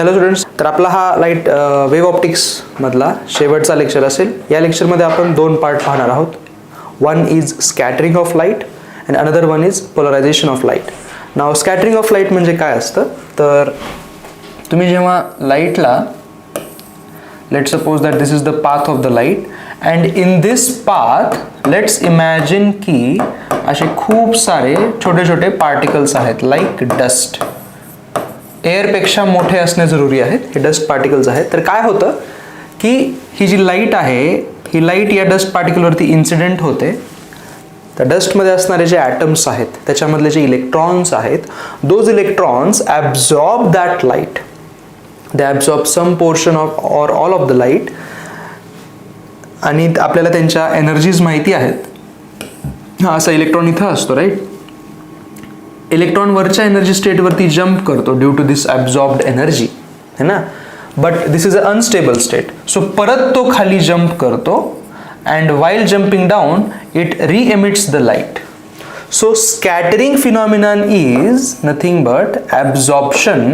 Hello students, तर आपला हा लाईट वेव्ह ऑप्टिक्स मधला शेवटचा लेक्चर असेल. या लेक्चरमध्ये आपण दोन पार्ट पाहणार आहोत. One is scattering of light and another one is polarisation of light. Now scattering of light म्हणजे काय असतं, तर तुम्ही जेव्हा लाईटला, let's suppose that this is the path of the light and in this path let's imagine की असे खूप सारे छोटे छोटे पार्टिकल्स आहेत, लाईक डस्ट. एअरपेक्षा मोठे असणे जरुरी आहेत, हे डस्ट पार्टिकल्स आहेत. तर काय होतं की ही जी लाईट आहे, ही लाईट या डस्ट पार्टिकलवरती इन्सिडेंट होते. तर डस्टमध्ये असणारे जे ॲटम्स आहेत त्याच्यामधले जे इलेक्ट्रॉन्स आहेत, those electrons absorb that light. They absorb some portion of or all of the light. आणि आपल्याला त्यांच्या एनर्जीज माहिती आहेत. हा असा इलेक्ट्रॉन इथं असतो, राईट. इलेक्ट्रॉन वरच्या एनर्जी स्टेटवरती जंप करतो due to this absorbed energy, है ना. But this is a unstable state. So परत तो खाली जंप करतो and while jumping down it reemits the light. So scattering phenomenon is nothing but absorption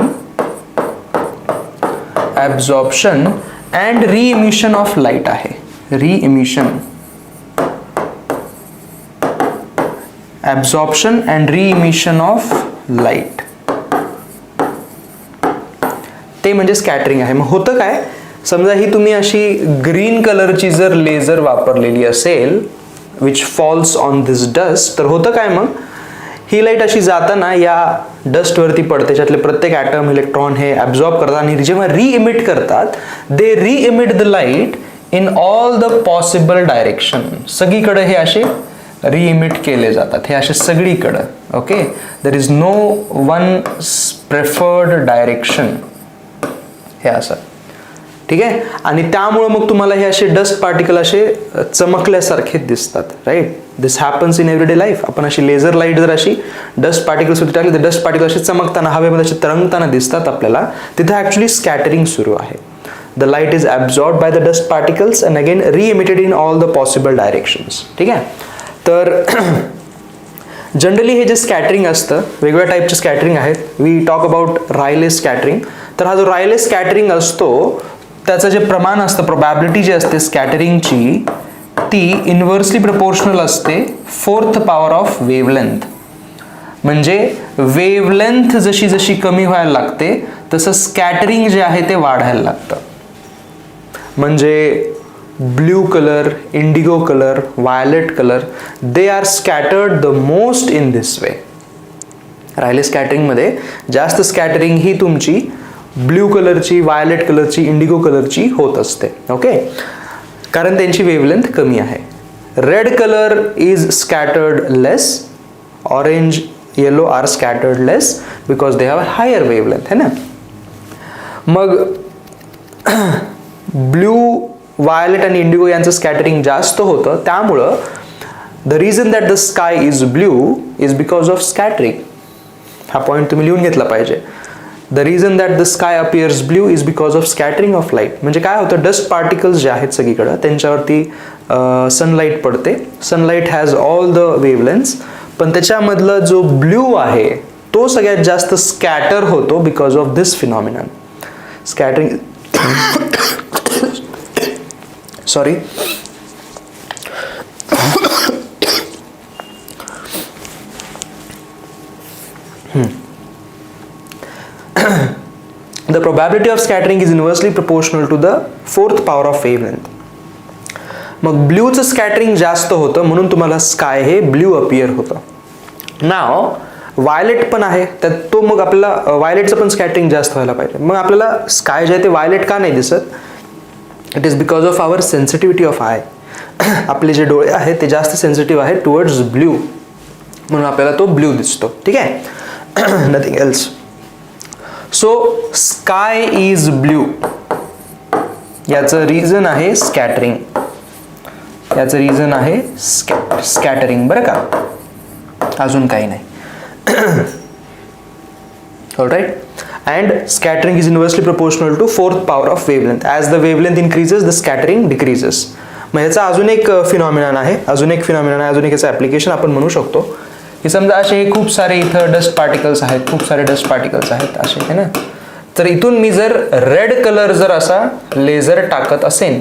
and reemission of light आहे. Reemission, absorption and re-emission of light, ते म्हणजे scattering आहे. मग होतं काय, समजा ही तुम्ही अशी ग्रीन कलरची जर लेझर वापरलेली असेल which falls on this dust, तर होतं काय, मग ही लाईट अशी जाताना या डस्टवरती पडते, त्याच्यातले प्रत्येक ॲटम इलेक्ट्रॉन हे ॲब्झॉर्ब करतात आणि जेव्हा रिइमिट करतात, they reemit the light in all the possible direction. सगळीकडे हे असे रिइमिट केले जातात, हे असे सगळीकडं. Okay, there is no one preferred direction, हे असं, ठीक आहे. आणि त्यामुळं मग तुम्हाला हे असे डस्ट पार्टिकल असे चमकल्यासारखे दिसतात, right. This happens in everyday life. आपण अशी लेझर लाईट जर अशी डस्ट पार्टिकल्स वरती टाकली, तर डस्ट पार्टिकल असे चमकताना, हवेमध्ये असे तरंगताना दिसतात आपल्याला. तिथे ॲक्च्युली स्कॅटरिंग सुरू आहे. The light is absorb by the dust particles and again reemitted in all the possible directions, ठीक आहे. तर जनरली हे जे स्कॅटरिंग असतं, वेगवेगळ्या टाईपचे स्कॅटरिंग आहेत. We talk about Rayleigh scattering. तर हा जो रायले स्कॅटरिंग असतो, त्याचं जे प्रमाण असतं, प्रोबॅबिलिटी जी असते स्कॅटरिंगची, ती इन्व्हर्सली प्रपोर्शनल असते 4th पॉवर ऑफ वेवलेंथ. म्हणजे वेवलेंथ जशी जशी कमी व्हायला लागते तसं स्कॅटरिंग जे आहे ते वाढायला लागतं. म्हणजे blue colour, indigo colour, violet colour, they are scattered the most in this way. Rayleigh स्कॅटरिंगमध्ये जास्त स्कॅटरिंग ही तुमची ब्ल्यू कलरची, वायलेट कलरची, इंडिगो कलरची होत असते. ओके, कारण त्यांची वेवलेंथ कमी आहे. Red colour is scattered less. Orange, yellow are scattered less because they have higher wavelength, है ना. मग ब्ल्यू, वायलेट आणि इंडिगो यांचं स्कॅटरिंग जास्त होतं. त्यामुळं the reason that the sky is blue is because of scattering. हा पॉईंट तुम्ही लिहून घेतला पाहिजे. The reason that the sky appears blue is because of scattering of light. म्हणजे काय होतं, डस्ट पार्टिकल्स जे आहेत सगळीकडं त्यांच्यावरती सनलाईट पडते. Sunlight has all the wavelengths, पण त्याच्यामधलं जो ब्ल्यू आहे तो सगळ्यात जास्त स्कॅटर होतो because of this phenomenon. Scattering sorry, the probability of scattering is inversely proportional to the 4th power of wavelength. मग ब्ल्यूचं स्कॅटरिंग जास्त होतं म्हणून तुम्हाला स्काय हे ब्ल्यू अपियर होतं. नाव वायलेट पण आहे त्यात, तो मग आपल्याला वायलेटचं पण स्कॅटरिंग जास्त व्हायला पाहिजे. मग आपल्याला स्काय जे आहे ते वायलेट का नाही दिसत? It is because of our sensitivity of eye. आपले जे डोळे आहेत ते जास्त सेन्सिटिव्ह आहेत टुवर्ड्स ब्ल्यू, म्हणून आपल्याला तो ब्ल्यू दिसतो, ठीक आहे. Nothing else. So sky is blue, याचं रिझन आहे स्कॅटरिंग. याचं रिझन आहे स्कॅटरिंग, बरं का, अजून काही नाही. All right. And scattering is inversely proportional to 4th power of wavelength. As the wavelength increases, the scattering decreases. मग ह्याचा अजून एक फिनॉमिनन आहे, अजून एक ह्याचं ॲप्लिकेशन आपण म्हणू शकतो की समजा असे खूप सारे इथं डस्ट पार्टिकल्स आहेत, खूप सारे डस्ट पार्टिकल्स आहेत असे, है ना. तर इथून मी जर रेड कलर जर असा लेझर टाकत असेन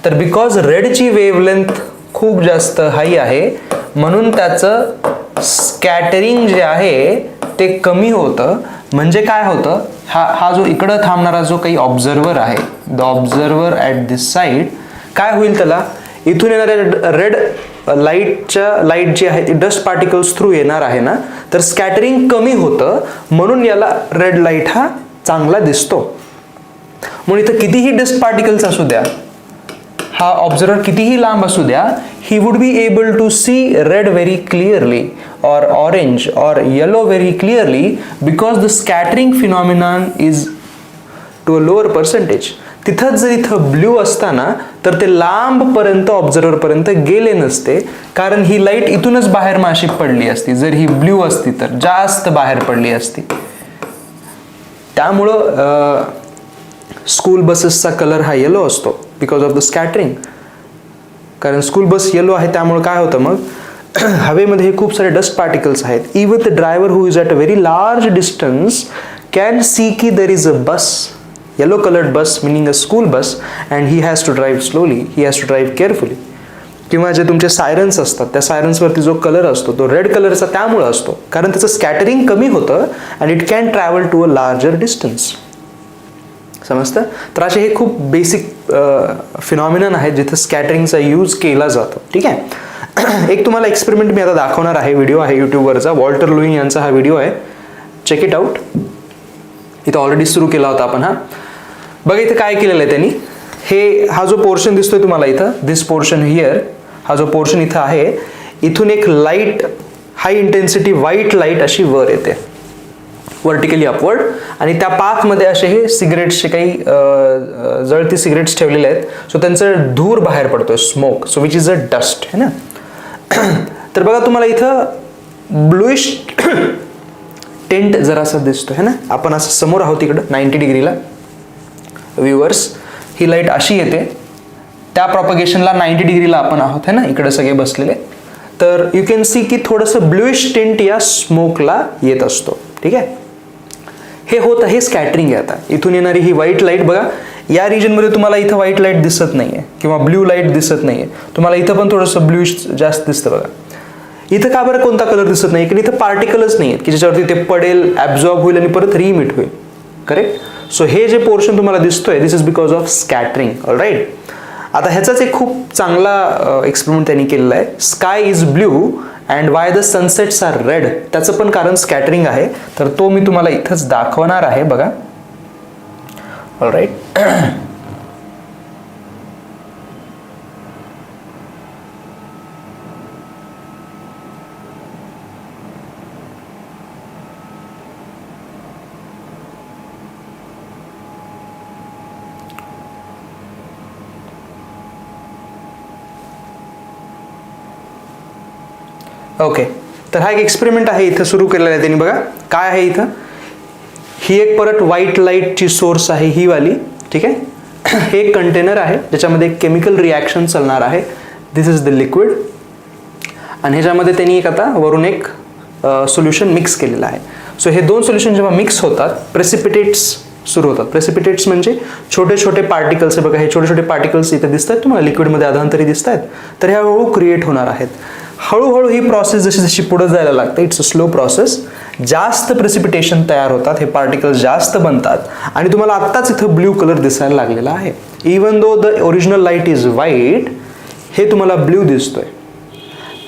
तर बिकॉज रेडची वेव्हलेंथ खूप जास्त हाई आहे म्हणून त्याचं स्कॅटरिंग जे आहे ते कमी होतं. म्हणजे काय होतं, हा जो इकडं थांबणारा जो काही ऑब्झर्वर आहे, the observer at this side, काय होईल त्याला इथून येणाऱ्या रेड लाईट जी आहे ती डस्ट पार्टिकल्स थ्रू येणार आहे ना, तर स्कॅटरिंग कमी होतं म्हणून याला रेड लाईट हा चांगला दिसतो. म्हणून इथं कितीही डस्ट पार्टिकल्स असू द्या, हा ऑब्झर्वर कितीही लांब असू द्या, he would be able to see red very clearly or orange or yellow very clearly because the scattering phenomenon is to a lower percentage. तिथंच जर इथं ब्ल्यू असताना तर ते लांब पर्यंत ऑब्झर्वर पर्यंत गेले नसते, कारण ही लाईट इथूनच बाहेर माशी पडली असती. जर ही ब्ल्यू असती तर जास्त बाहेर पडली असती. त्यामुळं स्कूल बसेसचा कलर हा येलो असतो बिकॉज ऑफ द स्कॅटरिंग. कारण स्कूल बस येलो आहे त्यामुळे काय होतं मग हवेमध्ये हे खूप सारे डस्ट पार्टिकल्स आहेत. Even the driver who is at a very large distance can see की there is a bus, yellow coloured bus meaning a school bus, and he has to drive slowly, he has to drive carefully. किंवा जे तुमचे sirens असतात त्या सायरन्सवरती जो colour असतो तो red कलरचा त्यामुळे असतो कारण त्याचं स्कॅटरिंग कमी होतं and it can travel to a larger distance. समजतं? तर असे हे खूप बेसिक फिनॉमिनन आहेत जिथे स्कॅटरिंगचा यूज केला जातो. ठीक आहे. एक तुम्हाला एक्सपेरिमेंट मी आता दाखवणार आहे, व्हिडिओ आहे यूट्यूबवरचा, वॉल्टर लुईन यांचा हा व्हिडिओ आहे, चेक इट आउट. इथं ऑलरेडी सुरू केला होता आपण. हा बघा इथं काय केलेलं आहे त्यांनी, हा जो पोर्शन दिसतोय तुम्हाला इथं, दिस पोर्शन हिअर, हा जो पोर्शन इथं आहे, इथून एक लाईट, हाय इंटेन्सिटी व्हाईट लाईट अशी वर येते वर्टिकली अपवर्ड, आणि त्या पाथमध्ये असे हे सिगरेट्सचे काही जळती सिगरेट्स ठेवलेले आहेत. सो त्यांचं धूर बाहेर पडतोय, smoke, so which is a dust, है ना. तर बघा तुम्हाला इथं ब्लूइश टेंट जरासा दिसतो है ना. आपण असं समोर आहोत इकडं 90 डिग्रीला व्ह्युअर्स, ही लाईट अशी येते, त्या प्रॉपगेशनला 90 डिग्रीला आपण आहोत है ना, इकडे सगळे बसलेले. तर यू कॅन सी की थोडंसं ब्लूइश टेंट या स्मोकला येत असतो. ठीक आहे. हे होत आहे स्कॅटरिंग आहे. आता इथून येणारी ही व्हाईट लाईट बघा, या रिजनमध्ये तुम्हाला इथं व्हाईट लाईट दिसत नाहीये किंवा ब्ल्यू लाईट दिसत नाहीये, तुम्हाला इथं पण थोडंसं ब्ल्यूइश जास्त दिसतं बघा. इथं का बरं कोणता कलर दिसत नाही, कारण इथं पार्टिकलच नाही आहेत की ज्याच्यावरती ते पडेल, ॲब्झॉर्ब होईल आणि परत रिमिट होईल. करेक्ट. सो हे जे पोर्शन तुम्हाला दिसतोय this is because of scattering. Alright. आता ह्याचाच एक खूप चांगला एक्सपेरिमेंट त्यांनी केलेला आहे, sky is blue and why the sunsets are red. त्याचं पण कारण स्कॅटरिंग आहे, तर तो मी तुम्हाला इथंच दाखवणार आहे बघा. ऑलराईट. ओके. तर हा एक एक्सपेरिमेंट आहे इथं सुरू केलेला आहे त्यांनी. बघा काय आहे इथं, ही एक परत व्हाईट लाईटची सोर्स आहे ही वाली. ठीक आहे. हे एक कंटेनर आहे ज्याच्यामध्ये एक केमिकल रिॲक्शन चालणार आहे. दिस इज द लिक्विड, आणि ह्याच्यामध्ये त्यांनी एक आता वरून एक सोल्युशन मिक्स केलेलं आहे. सो हे दोन सोल्युशन जेव्हा मिक्स होतात प्रेसिपिटेट्स सुरू होतात. प्रेसिपिटेट्स म्हणजे छोटे छोटे पार्टिकल्स आहे बघा, हे छोटे छोटे पार्टिकल्स इथे दिसत आहेत तुम्हाला, लिक्विडमध्ये अधांतरी दिसत आहेत. तर ह्या हळूहळू क्रिएट होणार आहेत. हळूहळू ही प्रोसेस जशी जशी पुढे जायला लागते, इट्स अ स्लो प्रोसेस. जास्त प्रेसिपिटेशन तयार होतात, हे पार्टिकल्स जास्त बनतात, आणि तुम्हाला आत्ताच इथं ब्ल्यू कलर दिसायला लागलेला आहे. Even though the original light is white, हे तुम्हाला ब्ल्यू दिसतोय.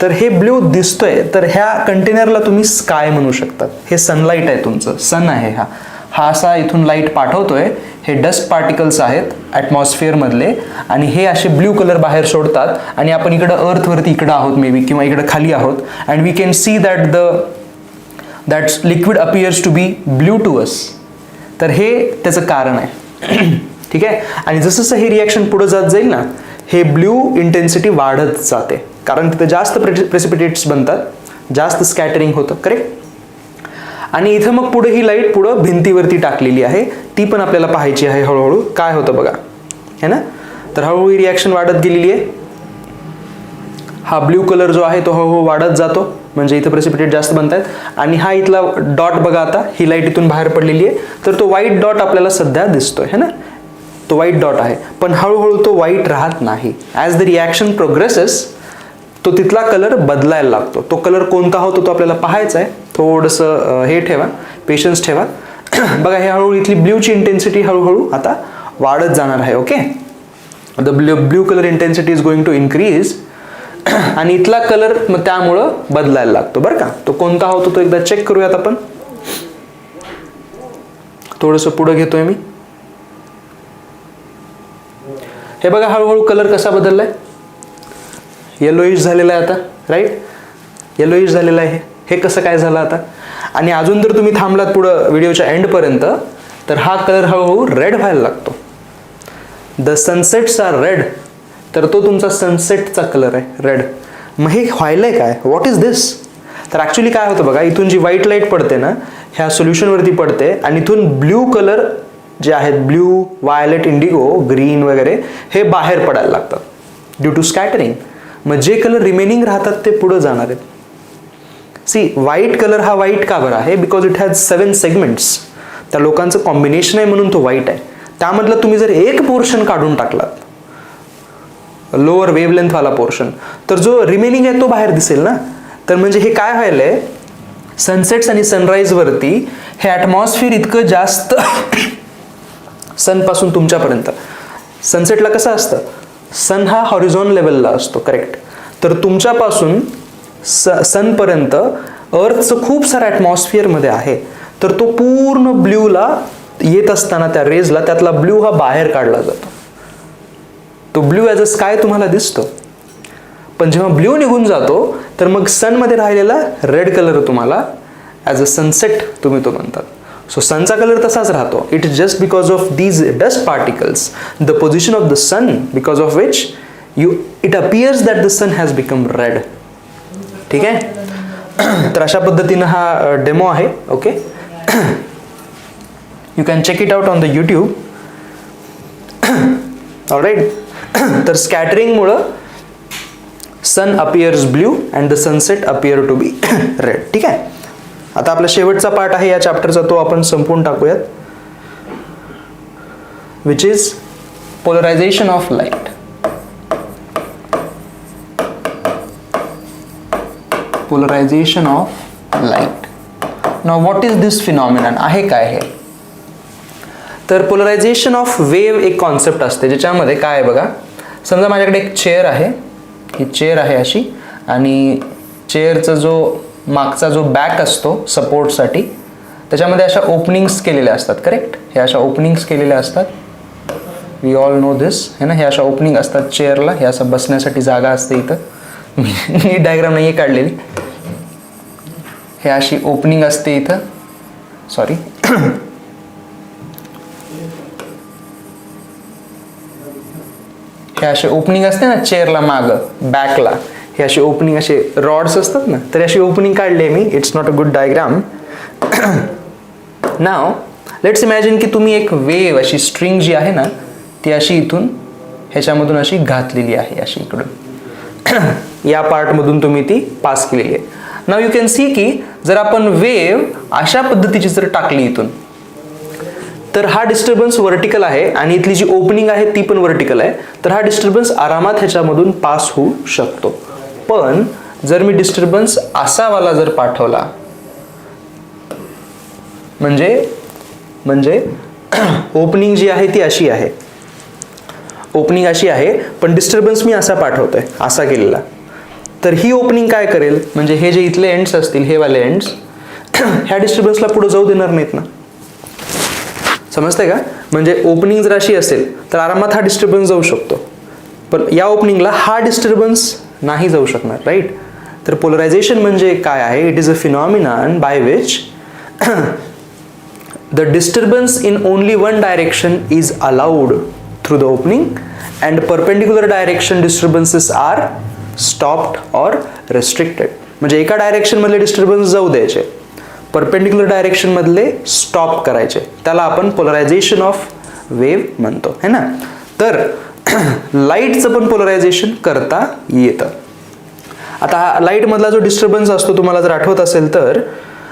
तर हे ब्ल्यू दिसतोय, तर ह्या कंटेनरला तुम्ही स्काय म्हणू शकतात. हे सनलाईट आहे, तुमचं सन आहे. हा असा इथून लाईट पाठवतोय, हे डस्ट पार्टिकल्स आहेत ॲटमॉस्फिअर मधले, आणि हे असे ब्ल्यू कलर बाहेर सोडतात, आणि आपण इकडं अर्थवरती इकडं आहोत मे बी, किंवा इकडं खाली आहोत, and we can see that liquid appears to be blue to us. तर हे त्याचं कारण आहे. ठीक आहे. आणि जसं जसं हे रिॲक्शन पुढे जात जाईल ना, हे ब्ल्यू इंटेन्सिटी वाढत जाते, कारण तिथे जास्त प्रेसिपिटेट्स बनतात, जास्त स्कॅटरिंग होतं. करेक्ट. आणि इथं मग पुढे ही लाईट पुढं भिंतीवरती टाकलेली आहे, ती पण आपल्याला पाहायची आहे हळूहळू काय होतं बघा, है ना. तर हळूहळू ही रिॲक्शन वाढत गेलेली आहे. हा ब्ल्यू कलर जो आहे तो हळूहळू वाढत जातो, म्हणजे इथं प्रेसिपिटेट जास्त बनत आहेत. आणि हा इथला डॉट बघा, आता ही लाईट इथून बाहेर पडलेली आहे, तर तो व्हाईट डॉट आपल्याला सध्या दिसतोय है ना, तो व्हाईट डॉट आहे. पण हळूहळू तो व्हाईट राहत नाही. ॲज द रिॲक्शन प्रोग्रेसेस तो तिथला कलर बदलायला लागतो. तो कलर कोणता होतो तो आपल्याला पाहायचा आहे. थोडंसं हे ठेवा, पेशन्स ठेवा. बघा हे हळूहळू इथली ब्ल्यूची इंटेन्सिटी हळूहळू आता वाढत जाणार आहे. Okay, the blue colour intensity is going to increase. आणि इथला कलर मग त्यामुळं बदलायला लागतो बरं का. तो कोणता होतो तो एकदा चेक करूयात आपण. थोडंसं पुढं घेतोय मी. हे बघा हळूहळू कलर कसा बदललाय, येलोइश झालेला आहे आता, राईट, येलोइश झालेला आहे. हे कसं काय झालं आता. आणि अजून जर तुम्ही थांबलात पुढं व्हिडिओच्या एंडपर्यंत तर हा कलर हळूहळू रेड व्हायला लागतो. द सनसेट्स आर रेड, तर तो तुमचा सनसेटचा कलर आहे रेड. मग हे व्हायलंय काय, व्हॉट इज दिस. तर ॲक्च्युली काय होतं बघा, इथून जी व्हाईट लाईट पडते ना ह्या सोल्युशनवरती पडते आणि इथून ब्ल्यू कलर जे आहेत, ब्ल्यू, वायलेट, इंडिगो, ग्रीन वगैरे हे बाहेर पडायला लागतात ड्यू टू स्कॅटरिंग. मग जे कलर रिमेनिंग राहतात ते पुढे जाणार आहेत. सी, व्हाईट कलर हा व्हाईट का बरं आहे, बिकॉज इट हॅज 7 सेगमेंट्स. त्या लोकांचं कॉम्बिनेशन आहे म्हणून तो व्हाईट आहे. त्यामधलं तुम्ही जर एक पोर्शन काढून टाकलात, लोअर वेवलेंथवाला पोर्शन, तर जो रिमेनिंग आहे तो बाहेर दिसेल ना. तर म्हणजे हे काय व्हायलंय, सनसेट्स आणि सनराईजवरती हे ॲटमॉस्फिअर इतकं जास्त सनपासून तुमच्यापर्यंत, सनसेटला कसं असतं, सन हा हॉरिझॉन लेवलला असतो, करेक्ट. तर तुमच्यापासून सनपर्यंत अर्थचं खूप सारं ॲटमॉस्फिअरमध्ये आहे. तर तो पूर्ण ब्ल्यूला येत असताना त्या रेजला त्यातला ब्ल्यू हा बाहेर काढला जातो. तो ब्ल्यू ॲज अ स्काय तुम्हाला दिसतो. पण जेव्हा ब्ल्यू निघून जातो तर मग सनमध्ये राहिलेला रेड कलर तुम्हाला ॲज अ सनसेट तुम्ही तो म्हणतात. सो सनचा कलर तसाच राहतो. It is just because of these dust particles, the position of the sun, because of which it appears that the sun has become red. ठीक आहे. तर अशा पद्धतीनं हा डेमो आहे. Okay, you can check it out on the YouTube. Alright. तर स्कॅटरिंगमुळं sun appears blue and the sunset appear to be red. ठीक आहे. आता आपला शेवटचा पार्ट आहे या चॅप्टरचा, तो आपण संपवून टाकूयात, which is polarisation of light. Polarisation of light. Now what is this phenomenon, आहे काय हे. तर पोलरायझेशन ऑफ वेव एक कॉन्सेप्ट असते, ज्याच्यामध्ये काय आहे बघा, समजा माझ्याकडे एक चेअर आहे, ही चेअर आहे अशी, आणि चेअरचा जो मागचा जो बॅक असतो सपोर्टसाठी, त्याच्यामध्ये अशा ओपनिंग्स केलेल्या असतात, करेक्ट. हे अशा ओपनिंग्स केलेल्या असतात, वी ऑल नो दिस है ना. हे अशा ओपनिंग असतात चेअरला, हे असं बसण्यासाठी जागा असते इथं. मी डायग्राम नाही काढलेली. हे अशी ओपनिंग असते इथं, सॉरी, हे असे ओपनिंग असते ना चेअरला मागं बॅकला, हे असे ओपनिंग, असे रॉड्स असतात ना, तर अशी ओपनिंग काढली मी. It's not a good diagram. Now let's imagine की तुम्ही एक वेव, अशी स्ट्रिंग जी आहे ना ती अशी इथून ह्याच्यामधून अशी घातलेली आहे, अशी इकडून या पार्टमधून तुम्ही ती पास केलेली आहे. नाव यू कॅन सी की जर आपण वेव अशा पद्धतीची जर टाकली इथून, तर हा डिस्टर्बन्स वर्टिकल आहे आणि इथली जी ओपनिंग आहे ती पण वर्टिकल आहे. तर हा डिस्टर्बन्स आरामात ह्याच्यामधून पास होऊ शकतो. पण जर मी डिस्टर्बन्स असावाला जर पाठवला, म्हणजे ओपनिंग जी आहे ती अशी आहे, ओपनिंग अशी आहे, पण डिस्टर्बन्स मी असा पाठवतोय, असा केलेला, तर ही ओपनिंग काय करेल, म्हणजे हे जे इथले एंड्स असतील, हे वाले एंड्स, ह्या डिस्टर्बन्सला पुढे जाऊ देणार नाहीत ना. समजतंय का. म्हणजे ओपनिंग जर अशी असेल तर आरामात हा डिस्टर्बन्स जाऊ शकतो, पण या ओपनिंगला हा डिस्टर्बन्स नाही जाऊ शकणार, राईट. तर पोलरायझेशन म्हणजे काय आहे, it is a phenomenon by which the disturbance in only one direction is allowed through the opening and perpendicular direction disturbances are stopped or restricted. म्हणजे एका डायरेक्शन मधले डिस्टर्बन्स जाऊ द्यायचे, परपेंडिक्युलर डायरेक्शन मधले स्टॉप करायचे, त्याला आपण पोलरायझेशन ऑफ वेव्ह म्हणतो है ना. तर लाईटचं पण पोलरायझेशन करता येतं. आता लाईटमधला जो डिस्टर्बन्स असतो तुम्हाला जर आठवत असेल तर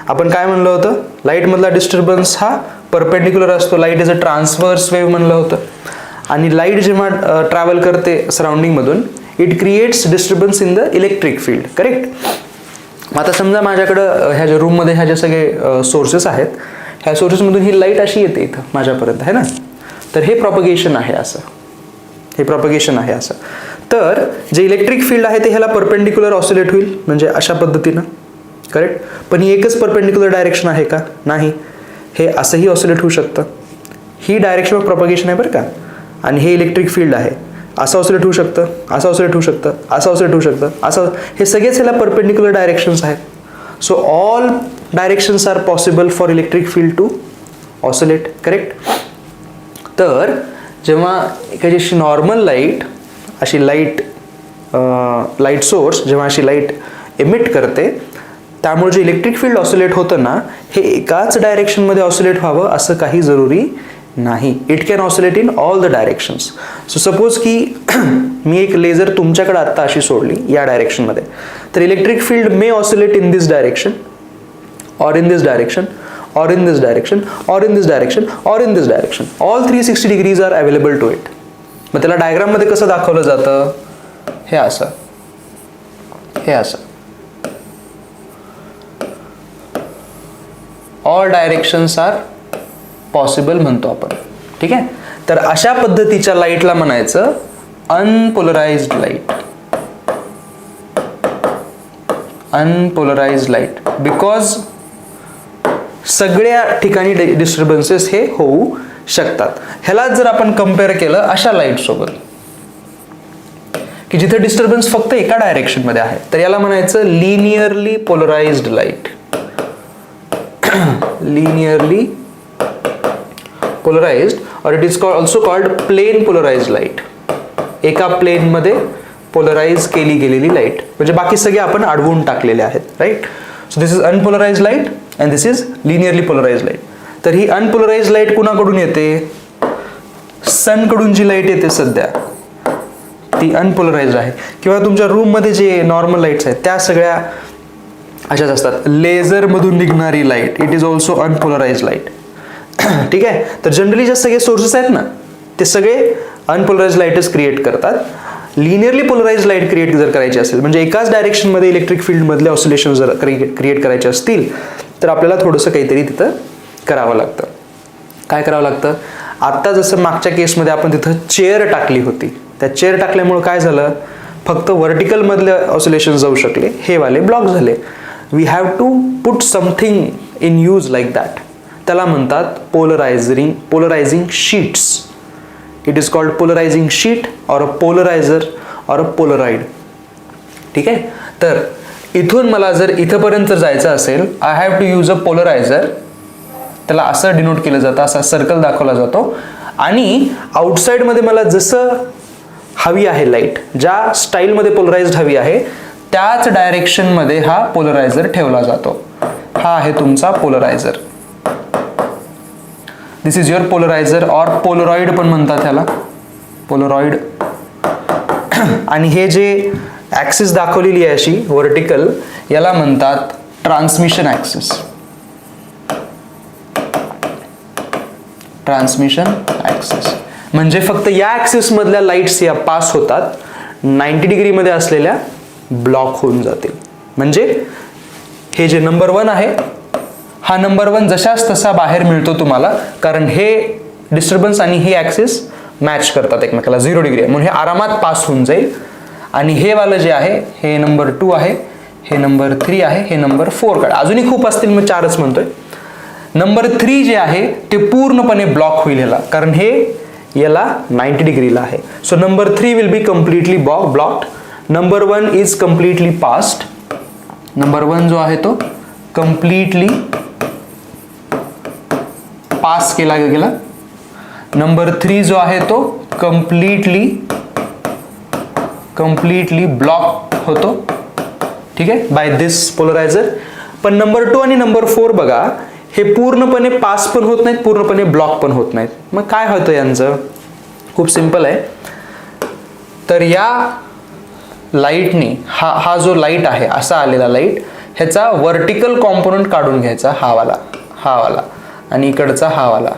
आपण काय म्हणलं होतं, लाईटमधला डिस्टर्बन्स हा परपेंडिक्युलर असतो. Light is a transverse wave म्हणलं होतं. आणि लाईट जेव्हा ट्रॅव्हल करते सराउंडिंगमधून it creates disturbance in the electric field. Correct. आता समजा माझ्याकडं ह्या ज्या रूममध्ये ह्या ज्या सगळे सोर्सेस आहेत, ह्या सोर्सेसमधून ही लाईट अशी येते इथं माझ्यापर्यंत आहे ना, तर हे प्रॉपगेशन आहे असं, हे प्रॉपगेशन आहे असं. तर जे इलेक्ट्रिक फील्ड आहे ते ह्याला परपेंडिक्युलर ऑसिलेट होईल म्हणजे अशा पद्धतीनं. करेक्ट. पण ही एकच परपेंडिक्युलर डायरेक्शन आहे का? नाही. हे असंही ऑसिलेट होऊ शकतं. ही डायरेक्शन ऑफ प्रॉपगेशन आहे बरं का. आणि हे इलेक्ट्रिक फील्ड आहे, असं ऑसिलेट होऊ शकतं, असं ऑसिलेट होऊ शकतं, असं ऑसिलेट होऊ शकतं, असं. हे सगळेच ह्याला परपेंडिक्युलर डायरेक्शन्स आहेत. So all directions are possible for electric field to oscillate. Correct. तर जेव्हा एखादी अशी नॉर्मल लाईट, अशी लाईट सोर्स जेव्हा अशी लाईट एमिट करते, त्यामुळे जे इलेक्ट्रिक फील्ड ऑसिलेट होतं ना, हे एकाच डायरेक्शनमध्ये ऑसिलेट व्हावं असं काही जरुरी नाही. It can oscillate in all the directions. So suppose की मी एक लेझर तुमच्याकडे आत्ता अशी सोडली या डायरेक्शनमध्ये, तर electric field may oscillate in this direction or in this direction or in this direction or in this direction or in this direction. All 360 degrees are available to it. मग त्याला डायग्राम मध्ये कसं दाखवलं जातं? हे असं, हे असं. All directions are possible म्हणतो आपण. ठीक आहे. तर अशा पद्धतीच्या लाईटला म्हणायचं unpolarised light. Unpolarised light because सगळ्या ठिकाणी डिस्टर्बन्सेस हे होऊ शकतात. ह्याला जर आपण कम्पेअर केलं अशा लाईट सोबत की जिथे डिस्टर्बन्स फक्त एका डायरेक्शन मध्ये आहे, तर याला म्हणायचं linearly polarised light. Linearly polarised or it is also called plane polarised light. एका प्लेन मध्ये पोलराइज केली गेलेली लाईट, म्हणजे बाकी सगळे आपण अडवून टाकलेले आहेत. Right. So this is unpolarised light and this is linearly polarised light. तर ही अनपोलराइज्ड लाईट कुणाकडून येते? सन कडून जी लाईट येते सध्या ती अनपोलराइज्ड आहे. किंवा तुमच्या रूम मध्ये जे नॉर्मल लाईट्स आहेत त्या सगळ्या अशाच असतात. लेझर मधून निघणारी light it is also unpolarised light. ठीक आहे. तर जनरली जे सगळे सोर्सेस आहेत ना ते सगळे अनपोलराइज्ड लाईटच क्रिएट करतात. लिनियरली पोलराइज्ड लाईट क्रिएट जर करायची असेल, म्हणजे एकाच डायरेक्शनमध्ये इलेक्ट्रिक फील्डमधले ऑसिलेशन जर क्रिएट करायचे असतील, तर आपल्याला थोडंसं काहीतरी तिथं करावं लागतं. काय करावं लागतं? आत्ता जसं मागच्या केसमध्ये आपण तिथं चेअर टाकली होती, त्या चेअर टाकल्यामुळे काय झालं? फक्त व्हर्टिकल मधले ऑसिलेशन जाऊ शकले, हे वाले ब्लॉक झाले. We have to put something in use like that. त्याला म्हणतात polarising sheets. It is called polarising sheet or a पोलरायझर और अ पोलराइड. ठीक आहे. तर इथून मला जर इथपर्यंत जर जायचं असेल, I have to use a polariser. त्याला असं डिनोट केलं जातं, असा सर्कल दाखवला जातो. आणि आउटसाइड मध्ये मला जसं हवी आहे लाईट, ज्या स्टाईलमध्ये पोलराइज्ड हवी आहे त्याच डायरेक्शन मध्ये हा पोलरायझर ठेवला जातो. हा आहे तुमचा पोलरायझर. दिस इज युअर पोलरायझर और पोलरॉइड पण म्हणतात ह्याला, पोलरॉइड. आणि हे जे ऍक्सिस दाखवलेली आहे अशी व्हर्टिकल, याला म्हणतात ट्रान्समिशन ऍक्सिस. ट्रान्समिशन ऍक्सिस म्हणजे फक्त या ऍक्सिस मधल्या लाईट्स या पास होतात, 90 डिग्री मध्ये असलेल्या ब्लॉक होऊन जातील. म्हणजे हे जे नंबर 1 आहे, हा नंबर 1 जशाच तसा बाहेर मिळतो तुम्हाला, कारण हे डिस्टर्बन्स आणि हे ऍक्सिस मॅच करतात एकमेकाला, 0 डिग्री म्हणून हे आरामात पास होऊन जाईल. आणि हे वालं जे आहे हे नंबर 2 आहे, हे नंबर 3 आहे, हे नंबर 4 काढा. अजूनही खूप असतील, मग 4च म्हणतोय. नंबर 3 जे आहे ते पूर्णपणे ब्लॉक होईल ह्याला, कारण हे याला 90 डिग्रीला आहे. So number 3 will be completely blocked. Number 1 is completely passed. Number 1 जो आहे तो कम्प्लिटली पास केला गेला. नंबर 3 जो आहे तो कम्प्लिटली ब्लॉक होतो. ठीक आहे, बाय दिस पोलरायझर. पण नंबर 2 आणि नंबर 4 बघा, हे पूर्णपणे पास पण होत नाहीत, पूर्णपणे ब्लॉक पण होत नाहीत. मग काय होतं यांचं? खूप सिंपल आहे. तर या लाईटनी हा जो लाईट आहे असा आलेला लाईट, ह्याचा वर्टिकल कॉम्पोनंट काढून घ्यायचा, हा वाला आणि इकडचा हा वाला,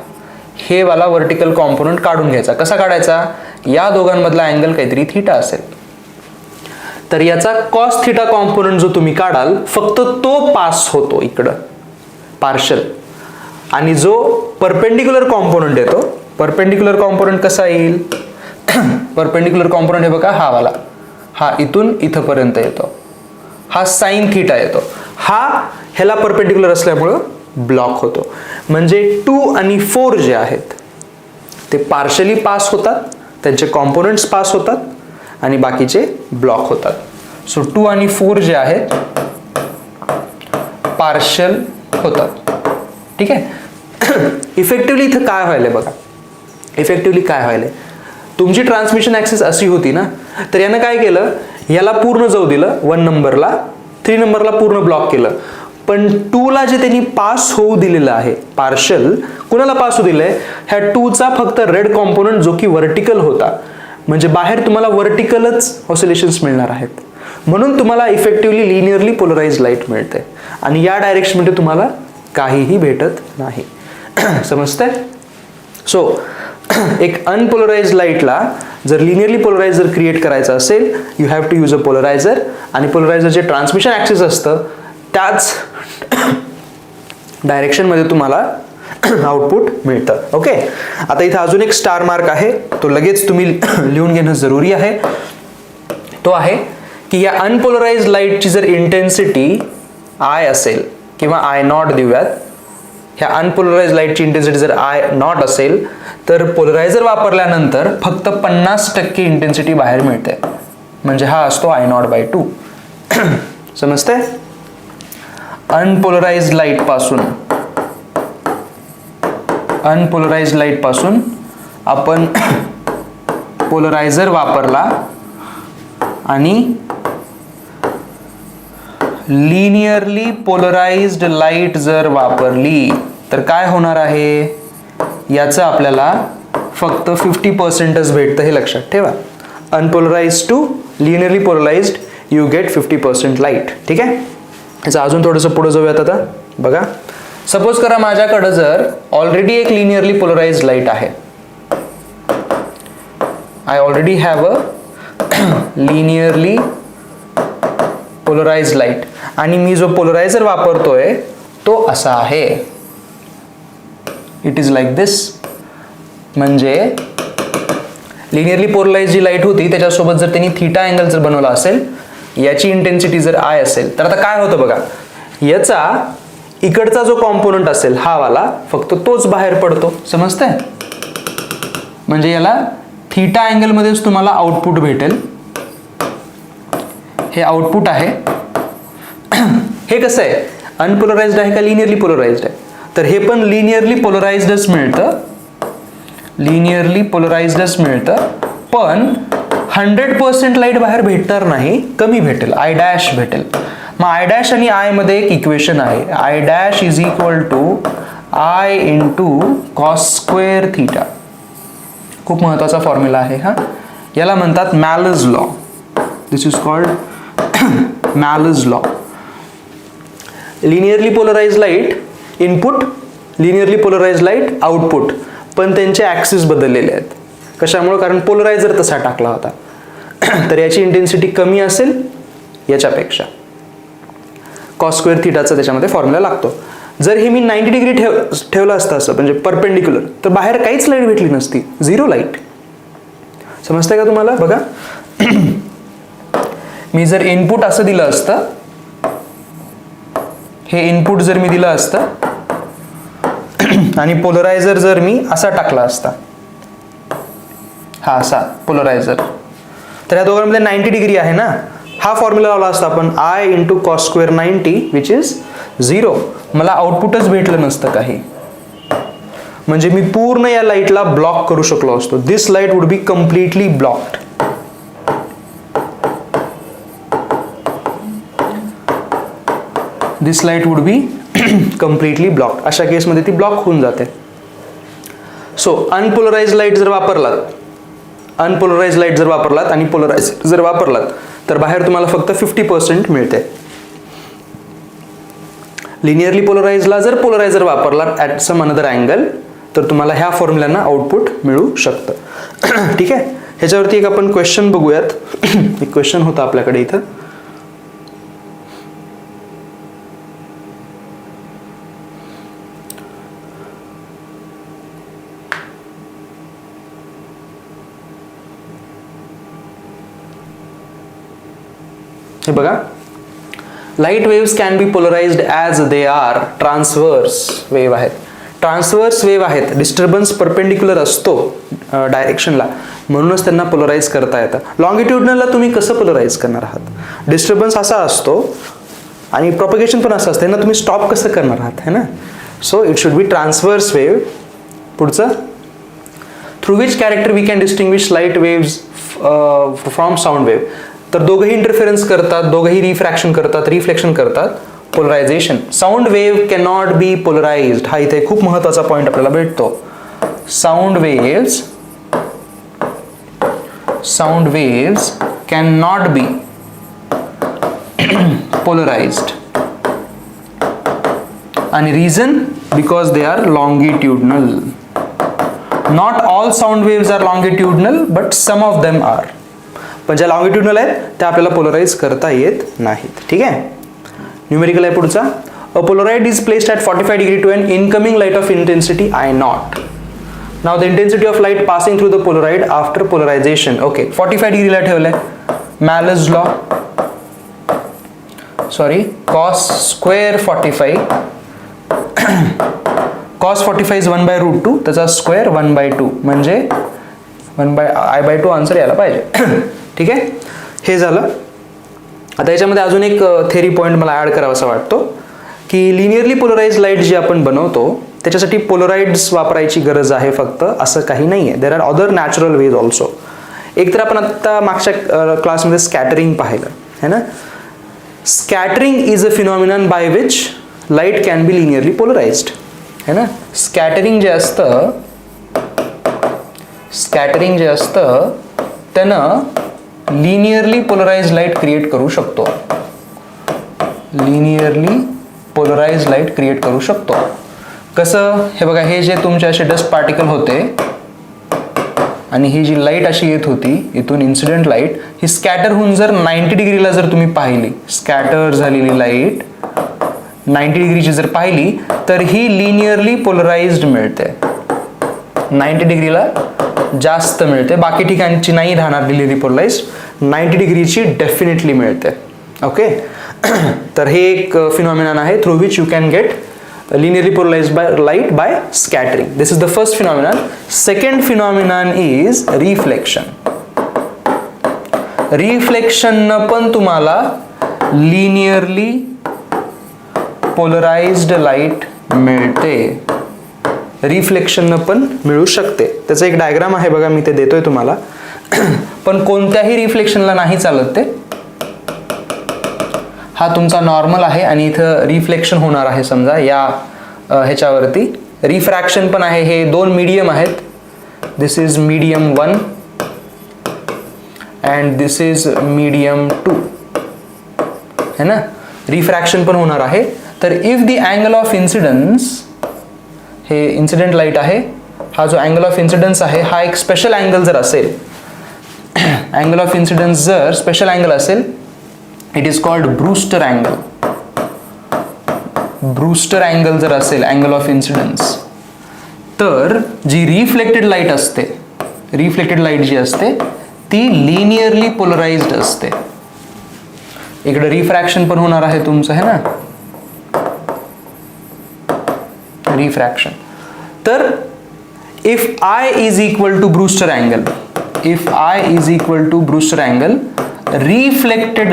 हे वाला वर्टिकल कॉम्पोनंट काढून घ्यायचा. कसा काढायचा? या दोघांमधला अँगल काहीतरी थीटा असेल, तर याचा कॉस थीटा कॉम्पोनंट जो तुम्ही काढाल फक्त तो पास होतो इकडं पार्शल, आणि जो परपेंडिक्युलर कॉम्पोनंट येतो, परपेंडिक्युलर कॉम्पोनंट कसा येईल? परपेंडिक्युलर कॉम्पोनंट हे बघा, हा वाला, हा इथून इथपर्यंत येतो, हा साइन थीटा येतो, हा ह्याला परपेंडिक्युलर असल्यामुळं ब्लॉक होतो. म्हणजे 2 आणि 4 जे आहेत ते पार्शली पास होतात, त्यांचे कॉम्पोनंट्स पास होतात आणि बाकीचे ब्लॉक होतात. सो 2 आणि 4 जे आहेत पार्शल होतात. ठीक आहे. इफेक्टिव्हली इथं काय व्हायलंय बघा, इफेक्टिव्हली काय व्हायलंय, तुमची ट्रान्समिशन ऍक्सिस अशी होती ना, तर यानं काय केलं, याला पूर्ण जाऊ दिलं 1 नंबरला, 3 नंबरला पूर्ण ब्लॉक केलं, पण 2 ला जे त्यांनी पास होऊ दिलेलं आहे पार्शल, कुणाला पास होऊ दिलंय? ह्या 2 चा फक्त रेड कॉम्पोनंट जो की वर्टिकल होता, म्हणजे बाहेर तुम्हाला वर्टिकलच ऑसिलेशन्स मिळणार आहेत, म्हणून तुम्हाला इफेक्टिव्हली लिनियरली पोलराइज्ड लाईट मिळते आणि या डायरेक्शन मध्ये तुम्हाला काहीही भेटत नाही. समजतंय? सो एक अनपोलराइज्ड लाईटला जर लिनियरली पोलराइज जर क्रिएट करायचं असेल, you have to use a polariser, आणि पोलरायझर जे ट्रान्समिशन ऍक्सिस असतं त्याच डायरेक्शन मध्ये तुम्हाला आउटपुट मिळतं. ओके. आता इथे अजून एक स्टार मार्क आहे, तो लगेच तुम्ही लिहून घेणं जरुरी आहे. तो आहे की या अनपोलराइज्ड लाईटची जर इंटेन्सिटी आय असेल किंवा I0 देऊयात, ह्या अनपोलराइज्ड लाईटची इंटेन्सिटी जर I0 असेल तर पोलरायझर वापरल्यानंतर फक्त 50% इंटेन्सिटी बाहेर मिळते, म्हणजे हा असतो I0/2. समजतंय? अनपोलराइज्ड लाईट पासून आपण पोलरायझर वापरला आणि लिनियरली पोलराइज्ड लाईट जर वापरली तर काय होणार आहे, याचं आपल्याला फक्त 50%च भेटतं, हे लक्षात ठेवा. Unpolarised to linearly polarised you get 50% light. ठीक आहे. याचं अजून थोडंसं पुढे जाऊयात. आता बघा, सपोज करा माझ्याकडे जर ऑलरेडी एक लिनियरली पोलराइज्ड लाईट आहे, I already have a linearly polarised light, आणि मी जो पोलरायझर वापरतोय तो असा आहे, इट इज लाईक दिस. म्हणजे लिनियरली पोलराइज्ड जी लाईट होती त्याच्यासोबत जर त्यांनी थीटा अँगल जर बनवला असेल, याची इंटेन्सिटी जर I असेल, तर आता काय होतं बघा, याचा इकडचा जो कॉम्पोनंट असेल हा वाला फक्त तोच बाहेर पडतो. समजतंय? म्हणजे याला थीटा अँगल मध्येच तुम्हाला आउटपुट भेटेल. हे आउटपुट आहे. हे कसं आहे, अनपोलराइज्ड आहे का लिनियरली पोलराइज्ड आहे? तर हे पण लिनियरली पोलराइज्डच मिळतं, लिनियरली पोलराइज्डच मिळतं, पण 100% लाईट बाहेर भेटणार नाही, कमी भेटेल, I' भेटेल. मग I' आणि I मध्ये एक इक्वेशन आहे, I' is equal to I into cos² theta. खूप महत्वाचा फॉर्म्युला आहे हा, याला म्हणतात Malus law. This is called Malus law. Linearly polarised light input, linearly polarised light output, पण त्यांचे ऍक्सिस बदललेले आहेत. कशामुळे? कारण पोलरायझर तसा टाकला होता, तर याची इंटेन्सिटी कमी असेल याच्यापेक्षा. cos² थीटाचा त्याच्यामध्ये फॉर्म्युला लागतो. जर हे मी 90 डिग्री ठेवलं असतं असं, म्हणजे परपेंडिक्युलर, तर बाहेर काहीच लाईट भेटली नसती, 0 लाईट. समजतंय का तुम्हाला? बघा, मी जर इनपुट असं दिलं असतं, हे इनपुट जर मी दिलं असतं आणि पोलरायझर जर मी असा टाकला असता, हा असा पोलरायझर, तर या दोघांमध्ये 90 डिग्री आहे ना, हा फॉर्म्युला लावला असता आपण I into cos² 90 which is 0. मला आउटपुटच भेटलं नसतं काही, म्हणजे मी पूर्ण या लाईटला ब्लॉक करू शकलो असतो. This light would be completely blocked. This light would be completely blocked. अशा केसमध्ये ती ब्लॉक होऊन जाते. सो अनपोलराइज्ड लाईट जर वापरलात, आणि पोलराइज जर वापरलात, तर बाहेर तुम्हाला फक्त 50% मिळते. लिनियरली पोलराइजला जर पोलरायझर वापरला ॲट सम अनदर अँगल तर तुम्हाला ह्या फॉर्म्युलांना आउटपुट मिळू शकतं. ठीक आहे, ह्याच्यावरती एक आपण क्वेश्चन बघूयात. एक क्वेश्चन होता आपल्याकडे इथं. हे बघा, light waves can be polarised as they are transverse wave आहेत. ट्रान्सवर्स वेव्ह आहेत, डिस्टर्बन्स परपेंडिक्युलर असतो डायरेक्शनला, म्हणूनच त्यांना पोलराइज करता येतं. लॉंगिट्युडनलला तुम्ही कसं पोलराइज करणार आहात? डिस्टर्बन्स असा असतो आणि प्रोपगेशन पण असं असतं, त्यांना तुम्ही स्टॉप कसं करणार आहात, है ना? So it should be transverse wave. पुढचं, through which character we can distinguish light waves from sound wave. तर दोघंही इंटरफेरन्स करतात, दोघंही रिफ्रॅक्शन करतात, रिफ्लेक्शन करतात. Polarisation, sound wave can not be polarised. हा इथे खूप महत्वाचा पॉइंट आपल्याला भेटतो. Sound waves can not be polarised. आणि reason, because they are longitudinal. Not all sound waves are longitudinal but some of them are. पण ज्या लॉंगिट्युडनल आहेत त्या आपल्याला पोलराइज करता येत नाहीत. ठीक आहे, न्यूमेरिकल आहे पुढचा. A polaroid is placed at 45 degree to an incoming light of intensity I0. Now the intensity of light passing through the polaroid after polarisation. Okay, 45 डिग्रीला ठेवलंय. Malus law, sorry, cos square 45 cos 45 is 1/√2, त्याचा square 1/2 म्हणजे 1/I/2 answer यायला पाहिजे. ठीक आहे, हे झालं. आता याच्यामध्ये अजून एक थेरी पॉईंट मला ॲड करावासा वाटतो की लिनियरली पोलराइज लाईट जी आपण बनवतो त्याच्यासाठी पोलराइड्स वापरायची गरज आहे फक्त, असं काही नाही आहे. There are other natural veg also. एक तर आपण आता मागच्या क्लासमध्ये स्कॅटरिंग पाहिलं है ना. Scattering is a phenomenon by which light can be linearly polarised है ना. स्कॅटरिंग जे असतं त्यानं लिनियरली पोलराइज लाईट क्रिएट करू शकतो. लिनियरली पोलराइज लाईट क्रिएट करू शकतो. कसं, हे बघा, हे जे तुमचे असे डस्ट पार्टिकल होते आणि ही जी लाईट अशी येत होती इथून इन्सिडेंट लाईट, ही स्कॅटर होऊन जर 90 डिग्रीला जर तुम्ही पाहिली, स्कॅटर झालेली लाईट 90 डिग्रीची जर पाहिली तर ही लिनियरली पोलराइज्ड मिळते. 90 डिग्रीला जास्त मिळते, बाकी ठिकाणची नाही राहणार लिनियरली पोलराइज्ड. 90 डिग्रीची डेफिनेटली मिळते. ओके, तर हे एक फिनॉमिनन आहे through which you can get linearly polarized by light by scattering. This is the first phenomenon. Second phenomenon is reflection. Reflection न पण तुम्हाला linearly polarized light मिळते. रिफ्लेक्शन न पण मिळू शकते. त्याचा एक डायग्राम आहे बघा, मी ते देतोय तुम्हाला. पण कोणत्याही रिफ्लेक्शनला नाही चालत ते. हा तुमचा नॉर्मल आहे आणि इथं रिफ्लेक्शन होणार आहे समजा या ह्याच्यावरती. रिफ्रॅक्शन पण आहे. हे दोन मीडियम आहेत. This is medium 1 and this is medium 2 है ना. रिफ्रॅक्शन पण होणार आहे. तर if the angle of incidence, हे इन्सिडेंट लाईट आहे, हा जो अँगल ऑफ इन्सिडन्स आहे हा एक स्पेशल अँगल जर असेल, अँगल ऑफ इन्सिडन्स जर स्पेशल अँगल असेल, it is called Brewster angle. Brewster angle जर असेल अँगल ऑफ इन्सिडन्स, तर जी रिफ्लेक्टेड लाईट असते, रिफ्लेक्टेड लाईट जी असते ती लिनियरली पोलराइज्ड असते. इकडे रिफ्रॅक्शन पण होणार आहे तुमचं है ना, रिफ्रॅक्शन. तर if I is equal to Brewster angle, if I is equal to Brewster angle, reflected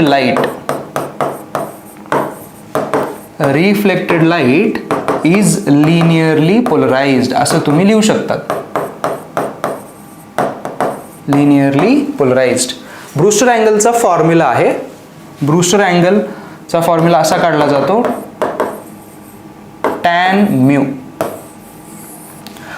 light is linearly polarized असं तुम्ही लिहू शकतात. linearly polarized. ब्रूस्टर अँगलचा फॉर्म्युला आहे. ब्रूस्टर अँगलचा फॉर्म्युला असा काढला जातो, tan म्यू.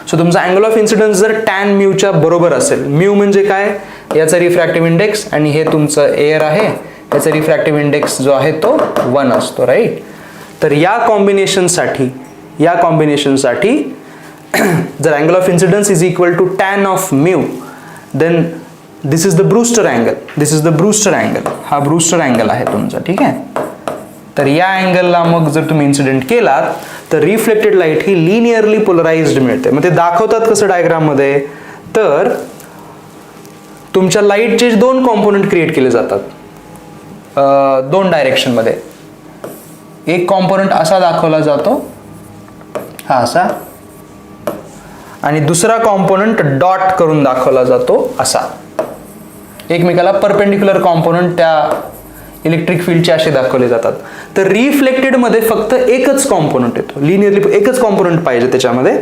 सो तुमचा अँगल ऑफ इन्सिडन्स जर tan म्यूच्या बरोबर असेल, म्यू म्हणजे काय, याचा रिफ्रॅक्टिव्ह इंडेक्स आणि हे तुमचं एअर आहे, याचा रिफ्रॅक्टिव्ह इंडेक्स जो आहे तो 1 असतो, राईट. तर या कॉम्बिनेशनसाठी जर angle of incidence is equal to tan of mu, then this is the Brewster angle. हा ब्रूस्टर अँगल आहे तुमचा, ठीक आहे. तर या अँगलला मग जर तुम्ही इन्सिडेंट केलात तर रिफ्लेक्टेड लाईट ही लिनियरली पोलराइज्ड मिळते. मग ते दाखवतात कसं डायग्राममध्ये, तर तुमच्या लाईटचे 2 कॉम्पोनंट क्रिएट केले जातात 2 डायरेक्शनमध्ये. एक कॉम्पोनंट असा दाखवला जातो, हा असा, आणि दुसरा कॉम्पोनंट डॉट करून दाखवला जातो असा. एकमेकाला परपेंडिक्युलर कॉम्पोनंट त्या इलेक्ट्रिक फील्डचे असे दाखवले जातात. तर रिफ्लेक्टेड मध्ये फक्त एकच कॉम्पोनंट येतो, लिनियरली एकच कॉम्पोनंट पाहिजे त्याच्यामध्ये.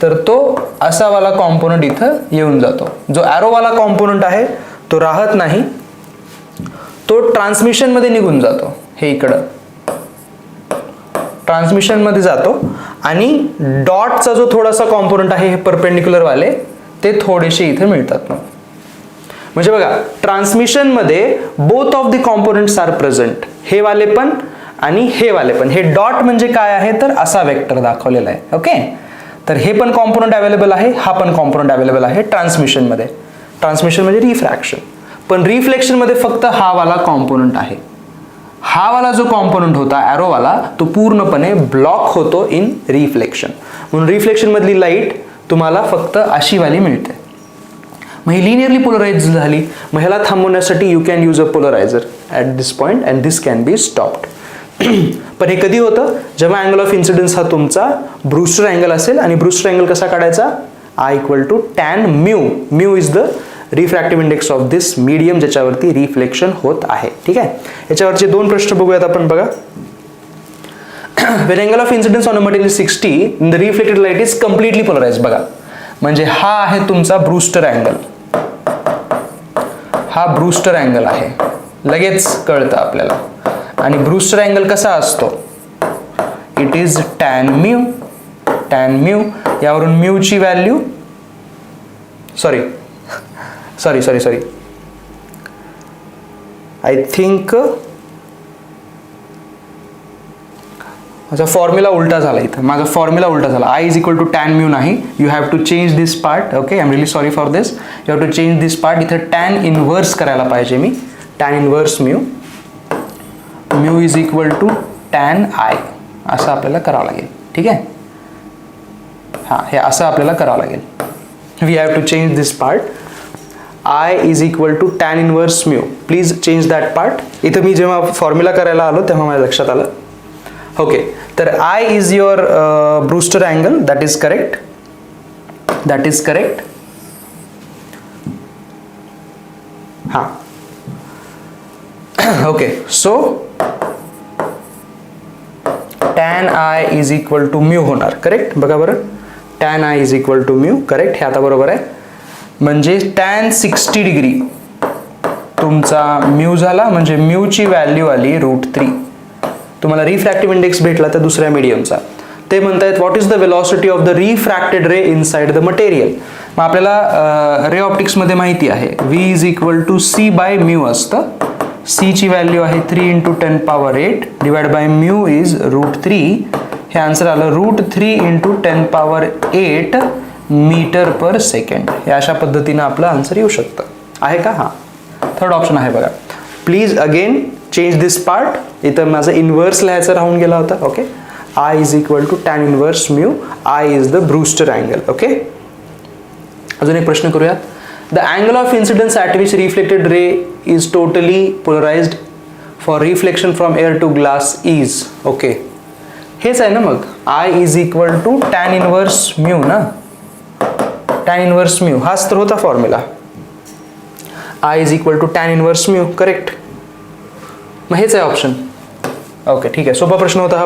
तर तो असा वाला कॉम्पोनंट इथं येऊन जातो. जो ॲरोवाला कॉम्पोनंट आहे तो राहत नाही, तो ट्रान्समिशन मध्ये निघून जातो. हे इकडं ट्रान्समिशन मध्ये जातो आणि डॉटचा जो थोडासा कॉम्पोनंट आहे, हे परपेंडिक्युलर वाले ते थोडेसे इथे मिळतात. म्हणजे बघा, ट्रान्समिशन मध्ये both of the components are present, हे वाले पण आणि हे वाले पण. हे डॉट म्हणजे काय आहे, तर असा वेक्टर दाखवलेला आहे, ओके. तर हे पण कॉम्पोनंट अवेलेबल आहे, हा पण कॉम्पोनंट अवेलेबल आहे ट्रान्समिशन मध्ये. ट्रान्समिशन म्हणजे रिफ्रॅक्शन, पण रिफ्लेक्शन मध्ये फक्त हा वाला कॉम्पोनंट आहे. हा वाला जो कॉम्पोनंट होता ॲरोवाला, तो पूर्णपणे ब्लॉक होतो इन रिफ्लेक्शन. म्हणून रिफ्लेक्शन मधली लाईट तुम्हाला फक्त अशी वाली मिळते. मग ही लिनियरली पोलराइज झाली. मग ह्याला थांबवण्यासाठी you can use a polariser at this point and this can be stopped. पण हे कधी होतं, जेव्हा अँगल ऑफ इन्सिडन्स हा तुमचा ब्रूस्टर अँगल असेल. आणि ब्रूस्टर अँगल कसा काढायचा, I equal to tan mu. Mu is the refractive index of this medium ज्याच्यावरती रिफ्लेक्शन होत आहे, ठीक आहे. याच्यावरचे 2 प्रश्न बघूयात आपण. बघा, when angle of incidence on a material is 60, the reflected light is completely polarized. बघा, म्हणजे हा आहे तुमचा ब्रूस्टर अँगल, हा ब्रूस्टर अँगल आहे, लगेच कळतं आपल्याला. आणि ब्रूस्टर अँगल कसा असतो, इट इज टॅन म्यू. यावरून म्यूची व्हॅल्यू सॉरी आय थिंक माझा फॉर्म्युला उलटा झाला इथं. माझा फॉर्म्युला उलटा झाला. I is equal to tan mu नाही. You have to change this part. Okay, I am really sorry for this. You have to change this part. इथं tan inverse करायला पाहिजे मी. Tan inverse mu. Mu is equal to tan I असं आपल्याला करावं लागेल, ठीक आहे. हां, हे असं आपल्याला करावं लागेल. We have to change this part. I is equal to tan inverse mu. Please change that part. इथं मी जेव्हा फॉर्म्युला करायला आलो तेव्हा माझ्या लक्षात आलं. ओके, तर I is your Brewster angle. That is correct. हां, okay. So tan I is equal to mu होणार, करेक्ट. बघा बरं, tan I is equal to mu, correct. हे आता बरोबर आहे. म्हणजे टॅन 60 डिग्री तुमचा म्यू झाला, म्हणजे म्यूची व्हॅल्यू आली √3. तुम्हाला रिफ्रॅक्टिव्ह इंडेक्स भेटला तर दुसऱ्या मीडियमचा. ते म्हणतायत what is the velocity of the refracted ray inside the material. मग आपल्याला रे ऑप्टिक्समध्ये माहिती आहे V is equal to C by mu असतं. C ची व्हॅल्यू आहे 3 × 10⁸ डिवाइड बाय म्यू इज √3. हे आन्सर आलं √3 × 10⁸ मीटर पर सेकंड. हे अशा पद्धतीनं आपलं आन्सर येऊ शकतं. आहे का? हां, थर्ड ऑप्शन आहे बघा. Please again change this part. इथं माझं इनव्हर्स लिहायचं राहून गेला होता. Okay, I is equal to tan inverse mu. I is the Brewster angle. Okay, अजून एक प्रश्न करूयात. The angle of incidence at which reflected ray is totally polarised for reflection from air to glass is. Okay, हेच आहे ना मग. I is equal to tan inverse mu ना. Tan inverse mu हाच तर होता formula. I is equal to tan inverse mu, correct. मग हेच आहे ऑप्शन. ओके, ठीक आहे. सोपा प्रश्न होता हा.